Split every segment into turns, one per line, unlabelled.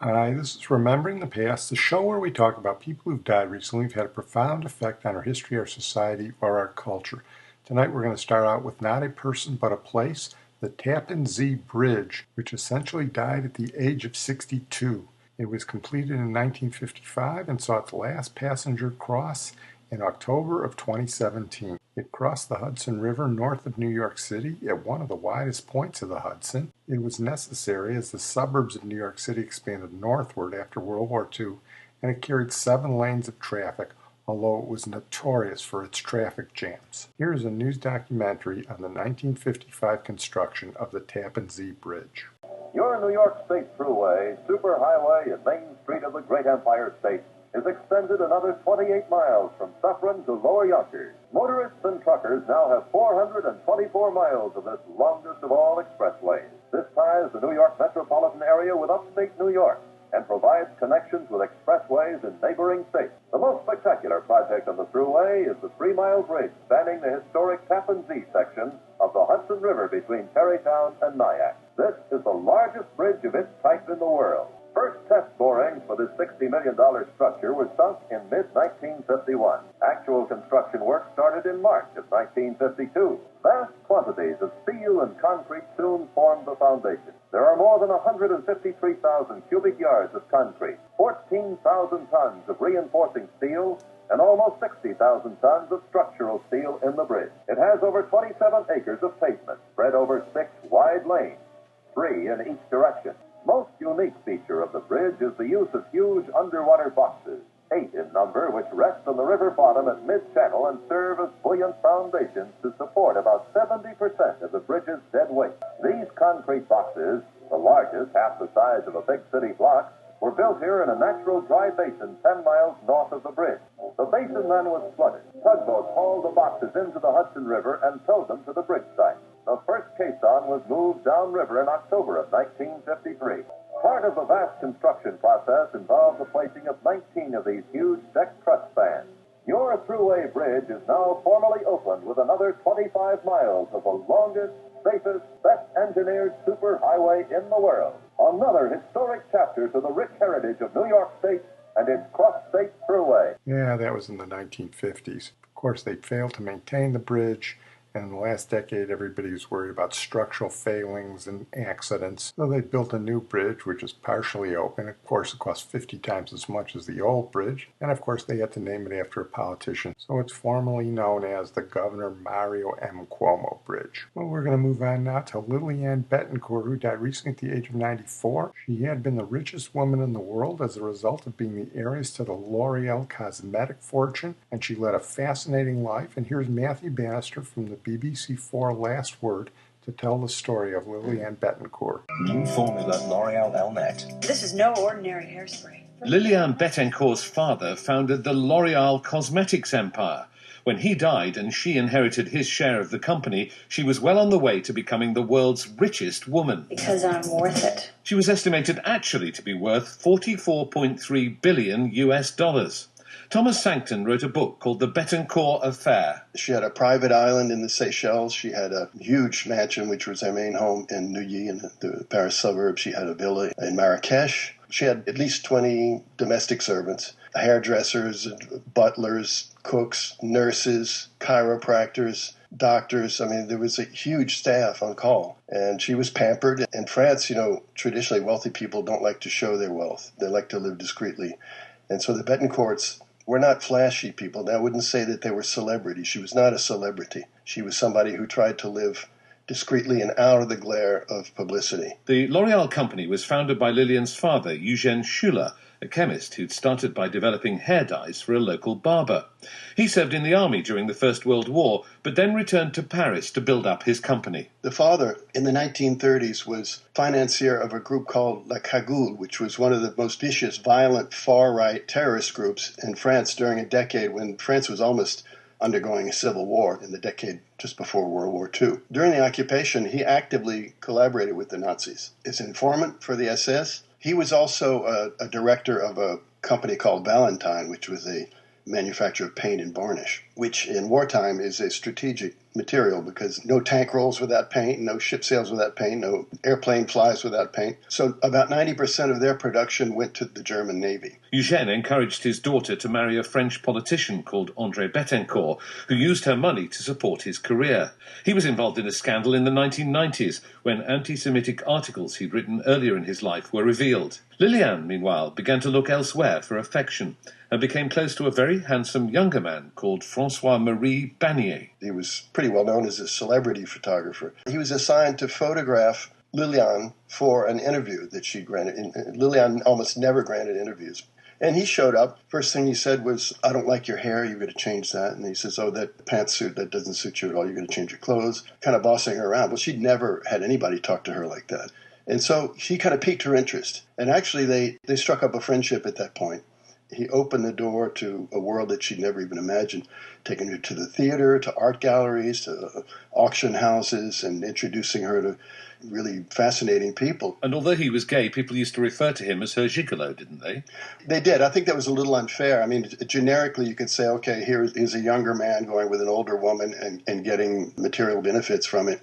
Hi, this is Remembering the Past, the show where we talk about people who've died recently who've had a profound effect on our history, our society, or our culture. Tonight we're going to start out with not a person but a place, the Tappan Zee Bridge, which essentially died at the age of 62. It was completed in 1955 and saw its last passenger cross in October of 2017. It crossed the Hudson River north of New York City at one of the widest points of the Hudson. It was necessary as the suburbs of New York City expanded northward after World War II, and it carried 7 lanes of traffic, although it was notorious for its traffic jams. Here is a news documentary on the 1955 construction of the Tappan Zee Bridge.
Your New York State Thruway, superhighway and main street of the great Empire State, is extended another 28 miles from Suffern to Lower Yonkers. Motorists and truckers now have 424 miles of this longest of all expressways. This ties the New York metropolitan area with upstate New York and provides connections with expressways in neighboring states. The most spectacular project on the Thruway is the 3-mile bridge spanning the historic Tappan Zee section of the Hudson River between Tarrytown and Nyack. This is the largest bridge of its type in the world. First test borings for this $60 million structure were sunk in mid-1951. Actual construction work started in March of 1952. Vast quantities of steel and concrete soon formed the foundation. There are more than 153,000 cubic yards of concrete, 14,000 tons of reinforcing steel, and almost 60,000 tons of structural steel in the bridge. It has over 27 acres of pavement spread over 6 wide lanes, 3 in each direction. Most unique feature of the bridge is the use of huge underwater boxes, 8 in number, which rest on the river bottom at mid-channel and serve as buoyant foundations to support about 70% of the bridge's dead weight. These concrete boxes, the largest, half the size of a big city block, were built here in a natural dry basin 10 miles north of the bridge. The basin then was flooded. Tugboats hauled the boxes into the Hudson River and towed them to the bridge site. The first caisson was moved downriver in October of 1953. Part of the vast construction process involved the placing of 19 of these huge deck truss spans. Your Thruway Bridge is now formally opened with another 25 miles of the longest, safest, best-engineered superhighway in the world. Another historic chapter to the rich heritage of New York State and its cross-state Thruway.
Yeah, that was in the 1950s. Of course, they failed to maintain the bridge, and in the last decade, everybody was worried about structural failings and accidents. So they built a new bridge, which is partially open. Of course, it cost 50 times as much as the old bridge. And of course, they had to name it after a politician. So it's formally known as the Governor Mario M. Cuomo Bridge. Well, we're going to move on now to Liliane Bettencourt, who died recently at the age of 94. She had been the richest woman in the world as a result of being the heiress to the L'Oreal cosmetic fortune, and she led a fascinating life. And here's Matthew Bannister from the BBC4 Last Word to tell the story of Liliane Bettencourt.
New formula L'Oreal Elnet.
This is no ordinary hairspray.
Liliane Bettencourt's father founded the L'Oreal cosmetics empire. When he died and she inherited his share of the company, she was well on the way to becoming the world's richest woman.
Because I'm worth it.
She was estimated actually to be worth $44.3 billion US. Thomas Sankton wrote a book called The Bettencourt Affair.
She had a private island in the Seychelles. She had a huge mansion, which was her main home in Neuilly in the Paris suburbs. She had a villa in Marrakesh. She had at least 20 domestic servants, hairdressers, butlers, cooks, nurses, chiropractors, doctors. I mean, there was a huge staff on call, and she was pampered. In France, traditionally wealthy people don't like to show their wealth. They like to live discreetly. And so the Bettencourts were not flashy people. I wouldn't say that they were celebrities. She was not a celebrity. She was somebody who tried to live discreetly and out of the glare of publicity.
The L'Oreal company was founded by Liliane's father, Eugène Schuller, a chemist who'd started by developing hair dyes for a local barber. He served in the army during the First World War, but then returned to Paris to build up his company.
The father, in the 1930s, was financier of a group called La Cagoule, which was one of the most vicious, violent, far-right terrorist groups in France during a decade when France was almost undergoing a civil war in the decade just before World War II. During the occupation, he actively collaborated with the Nazis. As informant for the SS, he was also a director of a company called Valentine, which was a manufacturer of paint and varnish, which in wartime is a strategic material because no tank rolls without paint, no ship sails without paint, no airplane flies without paint. So about 90% of their production went to the German Navy.
Eugène encouraged his daughter to marry a French politician called André Bettencourt, who used her money to support his career. He was involved in a scandal in the 1990s when anti-Semitic articles he'd written earlier in his life were revealed. Liliane, meanwhile, began to look elsewhere for affection and became close to a very handsome younger man called François-Marie Bagnier.
He was pretty well known as a celebrity photographer. He was assigned to photograph Liliane for an interview that she granted. Liliane almost never granted interviews. And he showed up. First thing he said was, "I don't like your hair. You've got to change that." And he says, "Oh, that pantsuit, that doesn't suit you at all. You're going to change your clothes." Kind of bossing her around. Well, she'd never had anybody talk to her like that. And so he kind of piqued her interest. And actually, they struck up a friendship at that point. He opened the door to a world that she'd never even imagined, taking her to the theater, to art galleries, to auction houses, and introducing her to really fascinating people.
And although he was gay, people used to refer to him as her gigolo, didn't they?
They did. I think that was a little unfair. I mean, generically, you could say, okay, here's a younger man going with an older woman and getting material benefits from it.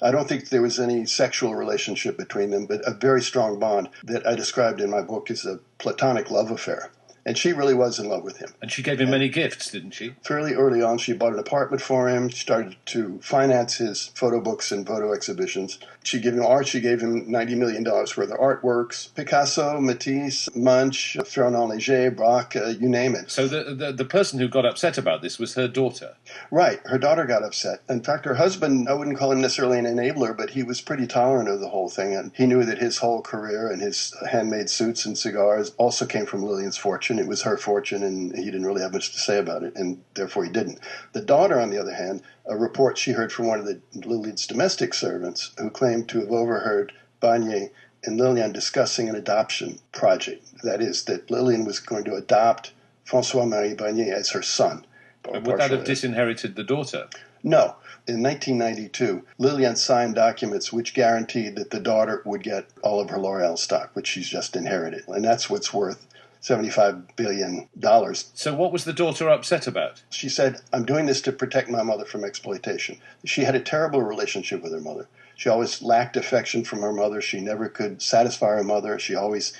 I don't think there was any sexual relationship between them, but a very strong bond that I described in my book as a platonic love affair. And she really was in love with him.
And she gave him many gifts, didn't she?
Fairly early on, she bought an apartment for him. She started to finance his photo books and photo exhibitions. She gave him art. She gave him $90 million worth of artworks. Picasso, Matisse, Munch, Fernand Léger, Braque, you name it.
So the person who got upset about this was her daughter.
Right. Her daughter got upset. In fact, her husband, I wouldn't call him necessarily an enabler, but he was pretty tolerant of the whole thing. And he knew that his whole career and his handmade suits and cigars also came from Liliane's fortune. It was her fortune, and he didn't really have much to say about it, and therefore he didn't. The daughter, on the other hand, a report she heard from one of Liliane's domestic servants who claimed to have overheard Bagnier and Liliane discussing an adoption project. That is, that Liliane was going to adopt François-Marie Bagnier as her son.
And would that have disinherited the daughter?
No. In 1992, Liliane signed documents which guaranteed that the daughter would get all of her L'Oreal stock, which she's just inherited. And that's what's worth $75 billion.
So what was the daughter upset about?
She said, "I'm doing this to protect my mother from exploitation." She had a terrible relationship with her mother. She always lacked affection from her mother. She never could satisfy her mother. She always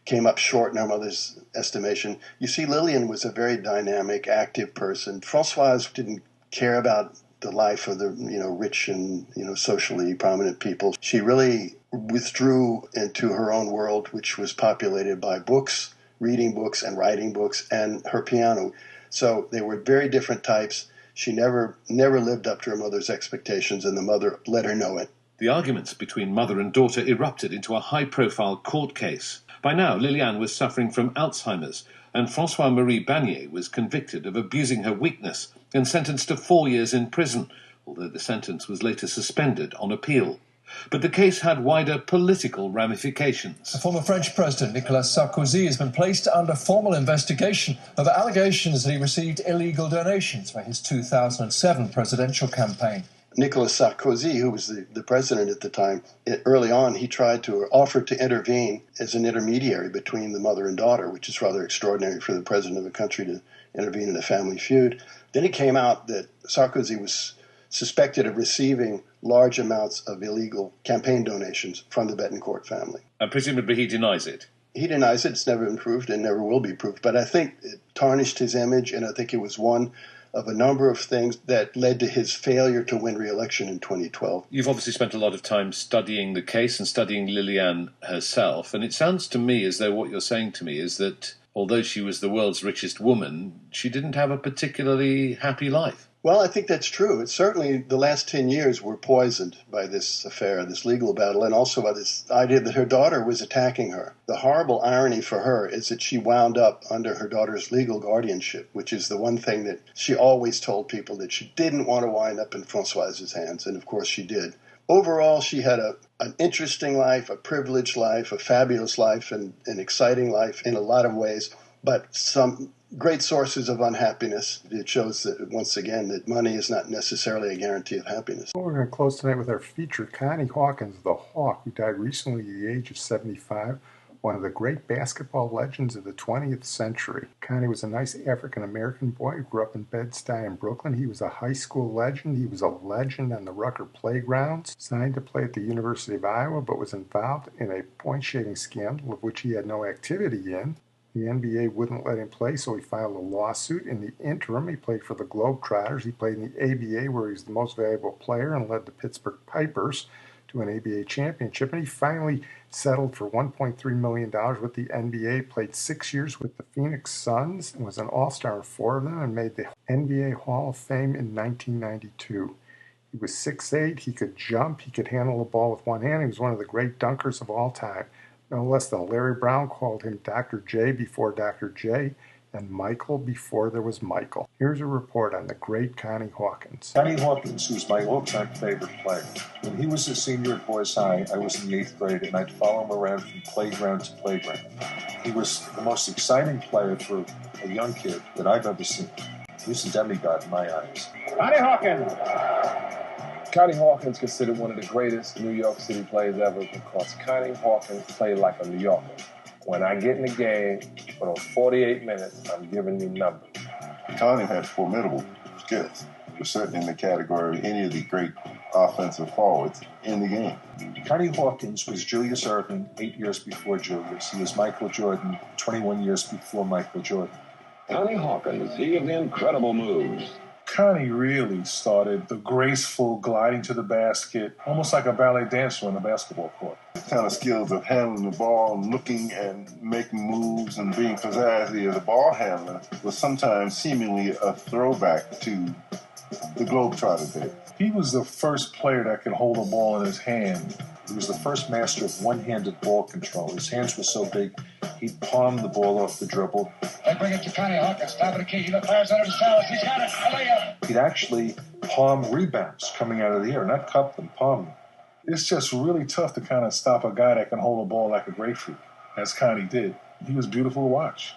came up short in her mother's estimation. You see, Liliane was a very dynamic, active person. Françoise didn't care about the life of the rich and socially prominent people. She really withdrew into her own world, which was populated by books, reading books and writing books, and her piano. So they were very different types. She never lived up to her mother's expectations, and the mother let her know it.
The arguments between mother and daughter erupted into a high-profile court case. By now, Liliane was suffering from Alzheimer's, and François-Marie Bagnier was convicted of abusing her weakness and sentenced to 4 years in prison, although the sentence was later suspended on appeal. But the case had wider political ramifications.
The former French President Nicolas Sarkozy has been placed under formal investigation over allegations that he received illegal donations for his 2007 presidential campaign.
Nicolas Sarkozy, who was the president at the time, early on he tried to offer to intervene as an intermediary between the mother and daughter, which is rather extraordinary for the president of a country to intervene in a family feud. Then it came out that Sarkozy was suspected of receiving large amounts of illegal campaign donations from the Bettencourt family.
And presumably he denies it.
He denies it. It's never been proved and never will be proved. But I think it tarnished his image, and I think it was one of a number of things that led to his failure to win re-election in 2012.
You've obviously spent a lot of time studying the case and studying Liliane herself, and it sounds to me as though what you're saying to me is that although she was the world's richest woman, she didn't have a particularly happy life.
Well, I think that's true. It's certainly the last 10 years were poisoned by this affair, this legal battle, and also by this idea that her daughter was attacking her. The horrible irony for her is that she wound up under her daughter's legal guardianship, which is the one thing that she always told people that she didn't want to wind up in Françoise's hands, and of course she did. Overall, she had an interesting life, a privileged life, a fabulous life, and an exciting life in a lot of ways, but some great sources of unhappiness. It shows that, once again, that money is not necessarily a guarantee of happiness.
Well, we're going to close tonight with our feature, Connie Hawkins, the Hawk, who died recently at the age of 75. one of the great basketball legends of the 20th century. Connie was a nice African-American boy who grew up in Bed-Stuy in Brooklyn. He was a high school legend. He was a legend on the Rucker playgrounds, signed to play at the University of Iowa, but was involved in a point-shaving scandal of which he had no activity in. The NBA wouldn't let him play, so he filed a lawsuit. In the interim, he played for the Globetrotters. He played in the ABA, where he was the most valuable player, and led the Pittsburgh Pipers to an ABA championship. And he finally settled for $1.3 million with the NBA, played 6 years with the Phoenix Suns, and was an all-star in 4 of them, and made the NBA Hall of Fame in 1992. He was 6'8", he could jump, he could handle the ball with one hand. He was one of the great dunkers of all time. No less than Larry Brown called him Dr. J before Dr. J, and Michael before there was Michael. Here's a report on the great Connie Hawkins.
Connie Hawkins, who's my all-time favorite player. When he was a senior at Boys High, I was in the 8th grade, and I'd follow him around from playground to playground. He was the most exciting player for a young kid that I've ever seen. He was a demigod in my eyes.
Connie Hawkins! Connie Hawkins considered one of the greatest New York City players ever because Connie Hawkins played like a New Yorker. When I get in the game, for those 48 minutes, I'm giving you numbers.
Connie had formidable skills. He was certainly in the category of any of the great offensive forwards in the game.
Connie Hawkins was Julius Erving 8 years before Julius. He was Michael Jordan 21 years before Michael Jordan.
Connie Hawkins, he had incredible moves.
Connie really started the graceful gliding to the basket, almost like a ballet dancer on a basketball court.
The kind of skills of handling the ball, looking and making moves and being pizzazzy as a ball handler was sometimes seemingly a throwback to the Globetrotter days.
He was the first player that could hold a ball in his hand.
He was the first master of one-handed ball control. His hands were so big, he'd palm the ball off the dribble.
They bring it to Connie Hawkins, top of the key. He fires under the cells. He's got it. A layup.
He'd actually palm rebounds coming out of the air, not cup them, palm them.
It's just really tough to kind of stop a guy that can hold a ball like a grapefruit, as Connie did. He was beautiful to watch.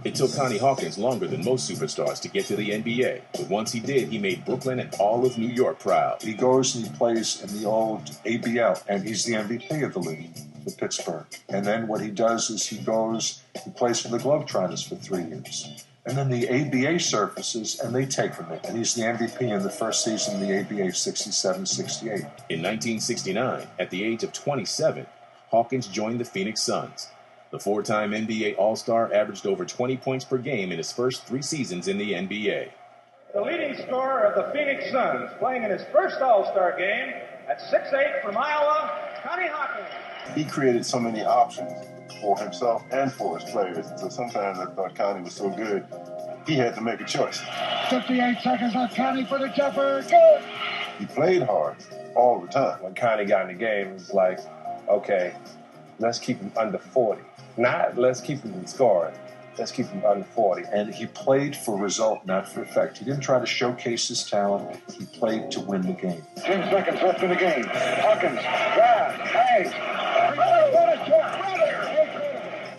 It took Connie Hawkins longer than most superstars to get to the NBA, but once he did, he made Brooklyn and all of New York proud.
He goes and he plays in the old ABL, and he's the MVP of the league for Pittsburgh. And then what he does is he plays for the Globetrotters for 3 years. And then the ABA surfaces, and they take from it. And he's the MVP in the first season of the ABA, 67-68.
In 1969, at the age of 27, Hawkins joined the Phoenix Suns. The 4-time NBA All-Star averaged over 20 points per game in his first 3 seasons in the NBA.
The leading scorer of the Phoenix Suns, playing in his first All-Star game at 6'8" from Iowa, Connie Hawkins.
He created so many options for himself and for his players. So sometimes I thought Connie was so good, he had to make a choice.
58 seconds on Connie for the jumper. Good!
He played hard all the time.
When Connie got in the game, it was like, okay, let's keep him under 40. Not let's keep him from scoring. Let's keep him under 40.
And he played for result, not for effect. He didn't try to showcase his talent. He played to win the game.
10 seconds left in the game. Hawkins, grab, hangs.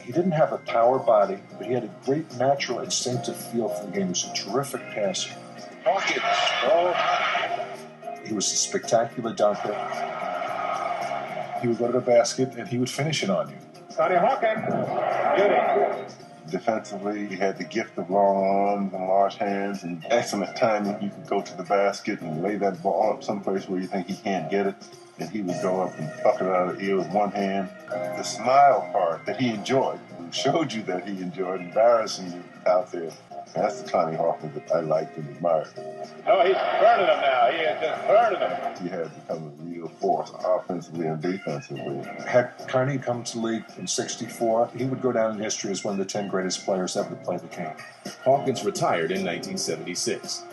He didn't have a power body, but he had a great natural instinctive feel for the game. He was a terrific passer.
Hawkins.
He was a spectacular dunker.
He would go to the basket, and he would finish it on you.
Connie Hawkins. Beauty.
Defensively, he had the gift of long arms and large hands and excellent timing. You could go to the basket and lay that ball up someplace where you think he can't get it, and he would go up and pluck it out of the ear with one hand. The smile part that he enjoyed, showed you that he enjoyed embarrassing you out there. That's the Connie Hawkins that I liked and admired.
Oh, he's burning them now. He is just burning them.
He had become a real force, offensively and defensively.
Had Connie come to the league in 64, he would go down in history as one of the 10 greatest players ever to play the game.
Hawkins retired in 1976.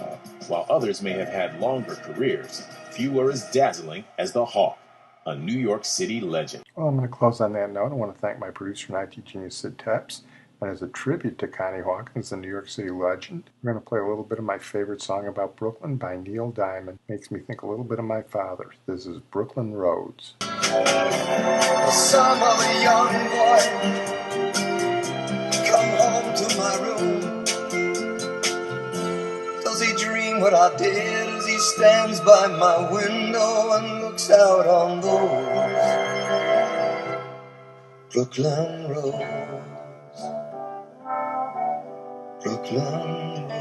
While others may have had longer careers, few were as dazzling as the Hawk, a New York City legend.
Well, I'm going to close on that note. I want to thank my producer and IT genius, Sid Tepps. And as a tribute to Connie Hawkins, the New York City legend, we're going to play a little bit of my favorite song about Brooklyn by Neil Diamond. Makes me think a little bit of my father. This is Brooklyn Roads.
The son of a young boy, come home to my room. Does he dream what I did as he stands by my window and looks out on the woods? Brooklyn Rose, Brooklyn Rose.